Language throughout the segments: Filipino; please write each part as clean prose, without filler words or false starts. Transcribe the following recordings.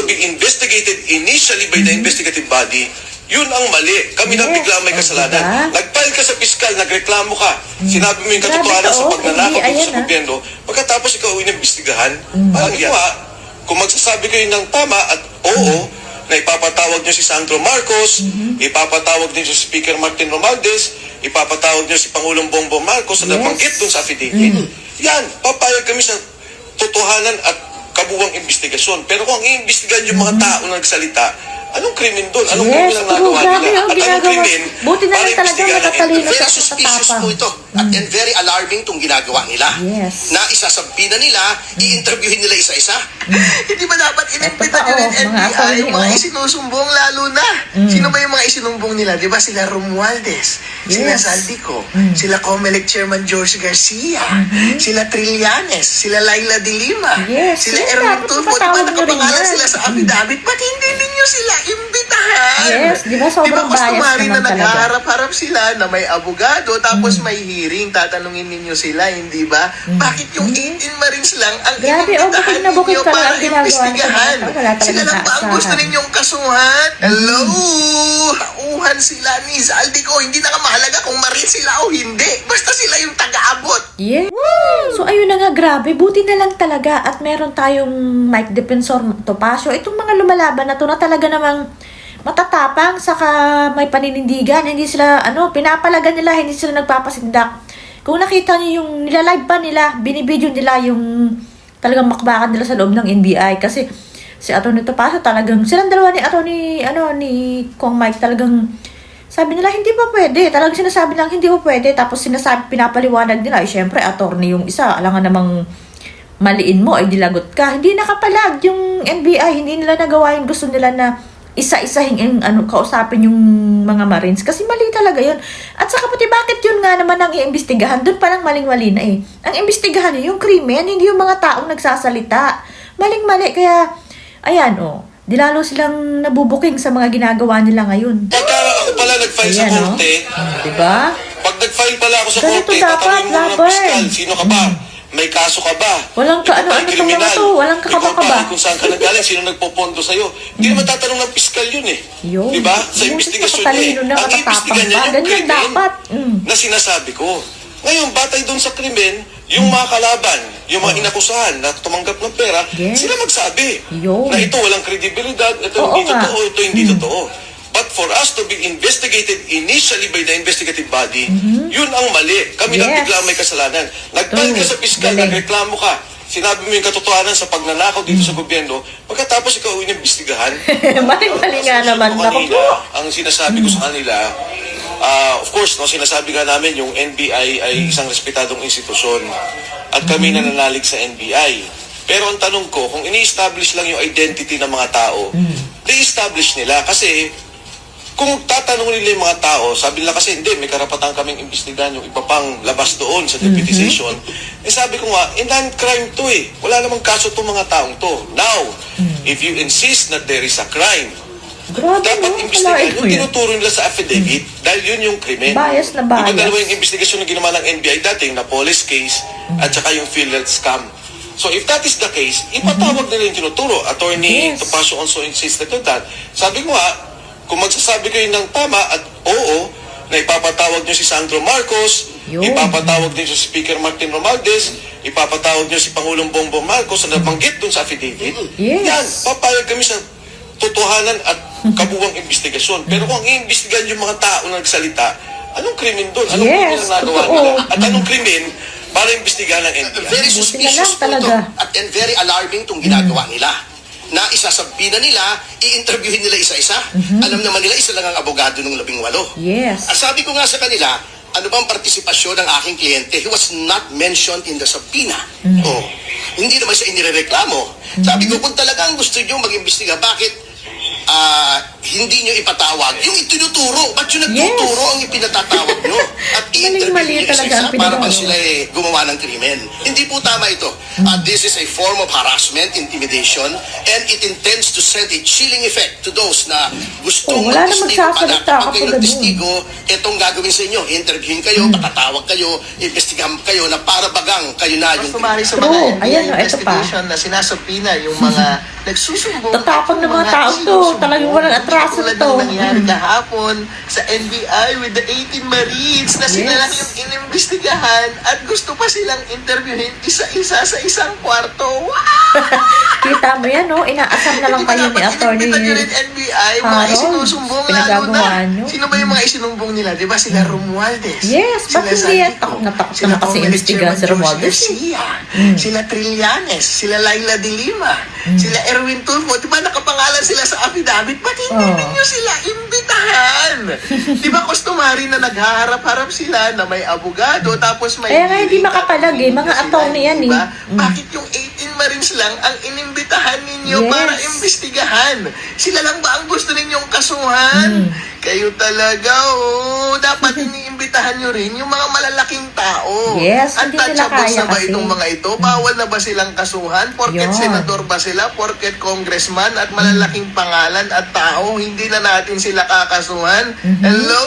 to be investigated initially by the investigative body, yun ang mali. Kami na bigla may kasalanan. Nag-file ka sa piskal, nagreklamo ka. Sinabi mo yung katotohanan sa pagnanakaw dito sa gobyerno. Pagkatapos ikaw inimbestigahan, parang yan. Kung magsasabi kayo ng tama at oo, na ipapatawag nyo si Sandro Marcos, ipapatawag nyo si Speaker Martin Romualdez, ipapatawag nyo si Pangulong Bongbong Marcos na nabanggit dun sa affidavit. Yan, papayag kami sa totohanan at kabuwang investigasyon. Pero kung iimbestigahan yung mga tao na nagsalita, anong krimen doon? Anong krimen ang nagawa nila? At anong krimen buti na lang talaga matatalino Very sa suspicious tatapang. po ito. At and very alarming itong ginagawa nila. Yes. Na isasabi na nila, i-interviewin nila isa-isa. Hindi ba dapat inimbita Ito pa, nyo ng mga NBI attorney, yung mga oh. isinusumbong lalo na? Sino ba yung mga isinumbong nila? Di ba sila Romualdez, sila Yes. Saldico, sila Comelec Chairman George Garcia, sila Trillanes, sila Laila de Lima, Yes. sila Yes, Erwin dapat Tulfo. Di ba mapatawag nyo rin nakapangalan yan. sila sa affidavit? Ba't hindi ninyo sila imbitahan? Yes, di ba sobrang bias customary naman na talaga? naghaharap-harap sila na may abogado tapos may hearing, tatanungin ninyo sila, hindi ba? Bakit yung 18 Marines lang ang Grabe, inimbitahan bukid na bukid ninyo ka lang para ang ginagawa nito, imbestigahan? mga tao. Wala talagang Sila lang ba ang aasahan. gusto ninyong kasuhan? Hello? Tauhan sila ni Zaldico. Hindi na mahalaga kung Marine sila o hindi. Basta sila yung taga-abot. Yeah. So ayun na nga, grabe, buti na lang talaga at meron tayong Mike Defensor Topacio. Itong mga lumalaban na to na talaga namang matatapang, saka may paninindigan, hindi sila pinapalagan nila, hindi sila nagpapasindak. Kung nakita niyo yung nilalive pa nila, binibidyo nila yung talagang makbakan nila sa loob ng NBI kasi si Atty. Topacio talagang silang dalawa ni Kong Mike talagang sabi nila, hindi pa pwede. Talagang sinasabi lang, hindi pa pwede. Tapos pinapaliwanag nila. Ay, syempre, attorney yung isa. Alangan namang maliin mo, ay dilagot ka. Hindi nakapalag yung NBI. Hindi nila nagawa yung gusto nila na isa-isahin kausapin yung mga Marines. Kasi mali talaga yun. At saka pati bakit yun nga naman ang iimbestigahan? Doon palang maling-mali na eh. Ang imbestigahan yun, yung krimen, hindi yung mga taong nagsasalita. Maling-mali. Kaya, ayan di lalo silang nabubuking sa mga ginagawa nila ngayon. Pagka ako pala nag-file sa korte, Diba? pag nag-file pala ako sa Ganito korte, dapat, tatanungin mo ng lover. piskal, sino ka ba? May kaso ka ba? Walang Ikaw ba ay ano-ano tong kriminal? mga to, walang kakaba-kaba. Ikaw ba, kung saan ka nanggaling, sino nagpopondo sa'yo? Hindi naman tatanong ng piskal yun eh. Yun. Diba? Sa Yung investigasyon niya matalino na, Ang matatapang investigan niya pa. yung Ganyan krimen dapat. na sinasabi ko. Ngayon, batay doon sa krimen, yung mga kalaban, yung mga inakusahan na tumanggap ng pera, Yes. sila magsabi Yun. na ito walang kredibilidad, ito Oo hindi nga. totoo, ito hindi totoo. But for us to be investigated initially by the investigative body, yun ang mali. Kami lang Yes. bigla may kasalanan. Nag-file ka sa piskal, Galing. nagreklamo ka, sinabi mo yung katotohanan sa pagnanakaw dito sa gobyerno, pagkatapos ikaw inimbestigahan. Maling-mali nga naman. Naku po. Ang sinasabi ko sa kanila, of course, sinasabi nga namin yung NBI ay isang respetadong institusyon at kami nananalig sa NBI. Pero ang tanong ko, kung ini-establish lang yung identity ng mga tao, i-establish nila kasi kung tatanungin nila yung mga tao, sabi nila kasi hindi, may karapatan kaming imbestigahan yung iba pang labas doon sa deputization. Eh sabi ko nga, non-crime to eh. Wala namang kaso itong mga taong to. Now, if you insist that there is a crime, Grabe dapat no? imbestigahan Wala yung ito tinuturo nila sa affidavit dahil yun yung krimen. Bias na bias. Diba dalawa yung investigasyon na ginawa ng NBI dati, yung Napoles case at saka yung PhilHealth scam. So if that is the case, ipatawag nila yung tinuturo. Attorney Yes. Topacio also insisted on that. Sabi ko nga, kung magsasabi kayo ng tama at oo, na ipapatawag nyo si Sandro Marcos, Yun. ipapatawag nyo si Speaker Martin Romualdez, ipapatawag nyo si Pangulong Bongbong Marcos na nabanggit dun sa affidavit, Yes. yan, papayag kami sa totohanan at kabuwang investigasyon. Pero kung iimbestigahan yung mga tao na nagsalita, anong krimen doon? Anong Yes, krimen ang nagawa totoo. nila? At anong krimen para imbestigahan ng NBI? Very Buti suspicious na lang po ito. talaga. At and very alarming itong ginagawa nila. Na isasabi na nila, i-interviewin nila isa-isa. Alam naman nila, isa lang ang abogado ng 18. Yes. At sabi ko nga sa kanila, ano bang partisipasyon ng aking kliyente? He was not mentioned in the subpoena. Oh, hindi naman siya inireklamo. Sabi ko, kung talagang gusto nyo mag-imbestiga, bakit hindi nyo ipatawag yung itinuturo. Ba't yung nagtuturo ang ipinatatawag nyo? At i-interview Maling-mali nyo talaga ang isa-isa para bang pinagawa. sila gumawa ng krimen. Hindi po tama ito. This is a form of harassment, intimidation, and it intends to send a chilling effect to those na gustong wala na magtestigo. magsasalita Kapag kayo kapag nagtestigo, itong gagawin sa inyo. Interviewin kayo, pakatawag kayo, investigahan kayo na para bagang kayo na yung... Sumari sa True. mga Ayan, ito pa. investigation na sinasapina yung mga nagsusumbong. Tatapang ng mga tao to. Talagang walang atraso Tulad to. ng nangyari kahapon sa NBI with the 18 Marines na sila Yes. lang yung inimbestigahan at gusto pa silang interviewin isa-isa sa isang kwarto. Wow! Kita mo yan, no? Inaasar na lang kayo ni attorney. Inimbitan nyo rin NBI, mga Harold. isinusumbong lalo Pinagagawa na. nyo. Sino ba yung mga isinumbong nila? Di ba sila Romualdez? Yes, Sila ba't hindi yan? Zaldico, Takot na takot sila naman kasi Comelec imbestigahan si Chairman Romualdez. Jose Garcia, sila Trillanes, sila Laila de Lima, sila Erwin Tulfo. Di ba nakapangalan sila sa affidavit? Ba't hindi ninyo sila imbitahan? Di ba customary na naghaharap-harap sila na may abogado tapos may... Kaya nga hindi hearing, makapalag eh, mga sila, attorney yan di ba? eh. Bakit yung 18 Marines lang ang inimbitahan ninyo Yes. para imbestigahan? Sila lang ba ang gusto ninyong kasuhan? Kayo talaga, dapat iniimbitahan nyo rin yung mga malalaking tao. Yes, hindi nila Untouchables kaya na ba kasi. itong mga ito? Bawal na ba silang kasuhan? Porket Yun. senador ba sila? Porket congressman at malalaking pangalan at tao, hindi na natin sila kakasuhan? Hello?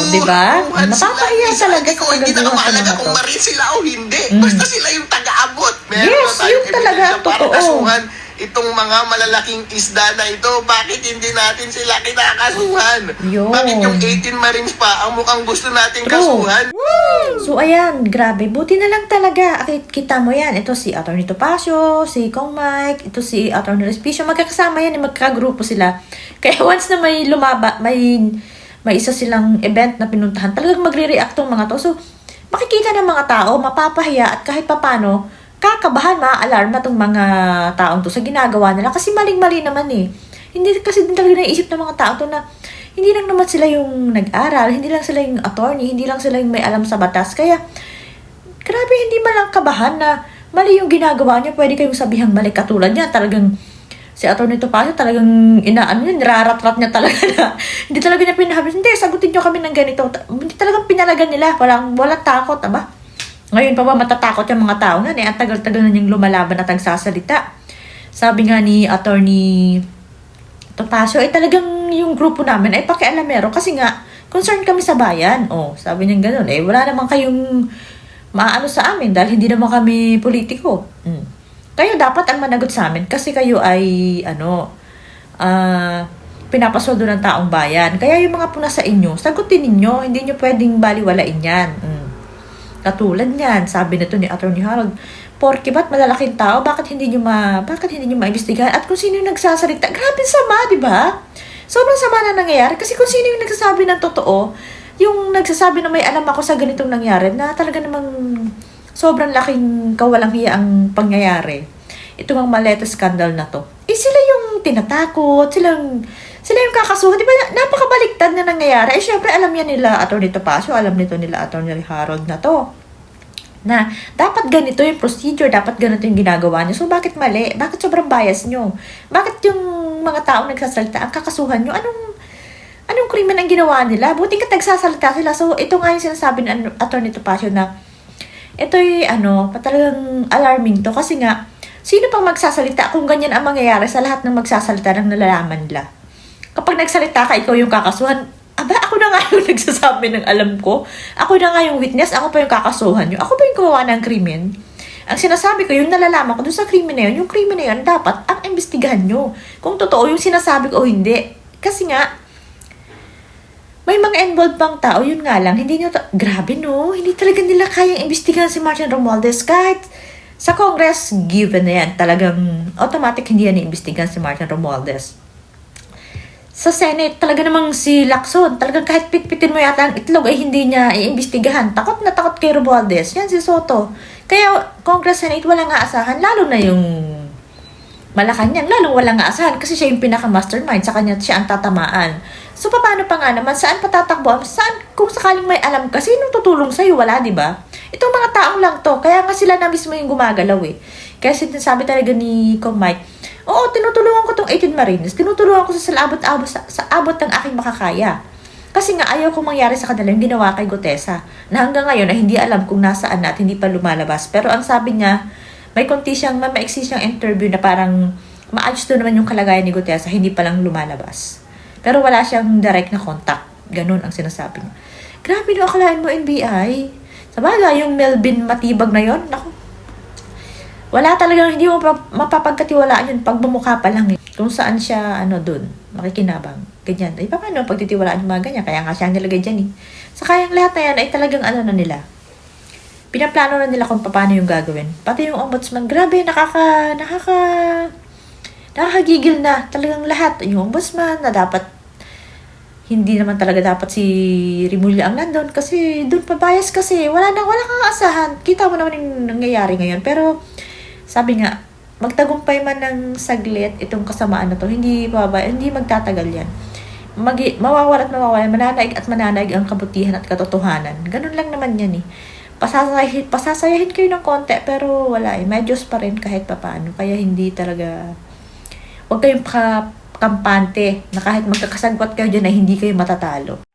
Di ba? Tuhan sila. Napapahiya Isa, talaga hindi sa ko, hindi na kagagawa mahalaga ng mga kung to. marin sila o hindi. Basta sila yung taga-abot. Meron Yes, na tayong yun talaga ebidensya ang para totoo. kasuhan itong mga malalaking isda na ito. Bakit hindi natin sila kinakasuhan? Yun. Bakit yung 18 Marines pa ang mukhang gusto nating True. kasuhan? So, ayan, grabe. Buti na lang talaga. Kita mo yan. Ito si Atty. Topacio, si Kong Mike, ito si Atty. Respicio. Magkakasama yan, magkagrupo sila. Kaya once na may may isa silang event na pinuntahan, talagang magre-react tong mga to. So, makikita ng mga tao, mapapahiya, at kahit papano, kakabahan, ma-alarma tong mga taong to sa ginagawa nila. Kasi maling-mali naman eh. Hindi kasi din talaga naisip ng mga tao to na hindi lang naman sila yung nag-aral, hindi lang sila yung attorney, hindi lang sila yung may alam sa batas. Kaya, grabe, hindi man lang kabahan na mali yung ginagawa niya, pwede kayong sabihang mali. Katulad niya, talagang si Atty. Topacio talagang nirarat-rat niya talaga na hindi talaga niya pinahabis. Hindi, sagutin niyo kami ng ganito. Hindi talagang pinalagan nila. Walang takot, aba. Ngayon pa ba matatakot yung mga tao na ang tagal-tagal na niyang lumalaban at nagsasalita. Sabi nga ni Atty. Topacio, talagang yung grupo namin ay pakialamero kasi nga, concerned kami sa bayan. Sabi niya gano'n. Wala naman kayong maano sa amin dahil hindi naman kami politiko. Kayo dapat ang managot sa amin kasi kayo ay, pinapasweldo ng taong bayan. Kaya yung mga puna sa inyo, sagutin ninyo. Hindi nyo pwedeng baliwalain yan. Katulad niyan, sabi nito ni Atty. Harold, porke ba't malalaking tao, bakit hindi nyo maimbestigahan? At kung sino yung nagsasalita, grabe sama, di ba? Sobrang sama na nangyayari. Kasi kung sino yung nagsasabi ng totoo, yung nagsasabi na may alam ako sa ganitong nangyari, na talaga namang sobrang laking kawalang hiya ang pangyayari. Ito ang Maleta scandal na to. Sila yung tinatakot, sila yung kakasuhan. Di ba, napakabaliktad na nangyayari. Syempre, alam yan nila Atty. Topacio, alam nito nila Atty. Harold na to. Na, dapat ganito yung procedure, dapat ganito yung ginagawa nyo. So, bakit mali? Bakit sobrang bias nyo? Bakit yung mga taong nagsasalita, ang kakasuhan nyo? Anong krimen ang ginawa nila? Buti ka nagsasalita sila. So, ito nga yung sinasabi ng Atty. Topacio na ito'y talagang alarming to kasi nga, sino pang magsasalita kung ganyan ang mangyayari sa lahat ng magsasalita ng nalalaman nila? Kapag nagsalita ka, ikaw yung kakasuhan, ako na nga yung nagsasabi ng alam ko. Ako na nga yung witness, ako pa yung kakasuhan nyo. Ako pa yung gumawa ng krimen. Ang sinasabi ko, yung nalalaman ko dun sa krimen na yun, yung krimen na yun, dapat ang imbestigahan nyo. Kung totoo yung sinasabi ko o hindi. Kasi nga, may mga involved pang tao, yun nga lang, grabe no, hindi talaga nila kayang imbestigahan si Martin Romualdez kahit sa Congress, given na yan, talagang automatic hindi yan iimbestigahan si Martin Romualdez. Sa Senate, talaga namang si Lacson, talagang kahit pitpitin mo yata ang itlog ay hindi niya iimbestigahan. Takot na takot kay Romualdez, yan si Soto. Kaya Congress, Senate, walang aasahan, lalo na yung Malacanang, lalong walang aasahan kasi siya yung pinaka-mastermind, sa kanya siya ang tatamaan. So, paano pa nga naman? Saan patatakbo? Saan, kung sakaling may alam ka, sino tutulong sa'yo? Wala, di ba? Itong mga taong lang to. Kaya nga sila na mismo yung gumagalaw eh. Kaya sinasabi talaga ni Kong Mike, oo, tinutulungan ko itong 18 Marines, tinutulungan ko sa abot-abot sa abot ng aking makakaya. Kasi nga ayaw kong mangyari sa kanila yung ginawa kay Gutesa. Na hanggang ngayon na hindi alam kung nasaan na at hindi pa lumalabas. Pero ang sabi niya, may maiksi siyang interview na parang maayos doon naman yung kalagayan ni Gutesa, hindi pa lang lumalabas. Pero wala siyang direct na contact. Ganun ang sinasabi niya. Grabe no, akalain mo NBI. Sabagay, yung Melvin Matibag na yon, naku. Wala talagang, hindi mo mapapagkatiwalaan yun pag bumukha pa lang eh. Kung saan siya, doon, makikinabang. Ganyan. Ay, paano pagtitiwalaan yung mga ganyan? Kaya nga siya nilagay dyan eh. Saka yung lahat na yan ay talagang na nila. Pinaplano na nila kung paano yung gagawin. Pati yung ombudsman, grabe, nakakagigil na talagang lahat. Yung ombudsman na dapat, hindi naman talaga dapat si Rimulya ang nandun kasi doon pabayas kasi. Wala kang asahan. Kita mo naman yung nangyayari ngayon. Pero, sabi nga, magtagumpay man ng saglit itong kasamaan na to, hindi magtatagal yan. Mawawala at mawawala, mananaig at mananaig ang kabutihan at katotohanan. Ganun lang naman yan eh. Pasasayahin kayo ng konti, pero wala eh. May Diyos pa rin kahit papaano. Kaya hindi talaga, huwag kayong kampante na kahit magkakasagwat kayo dyan na hindi kayo matatalo.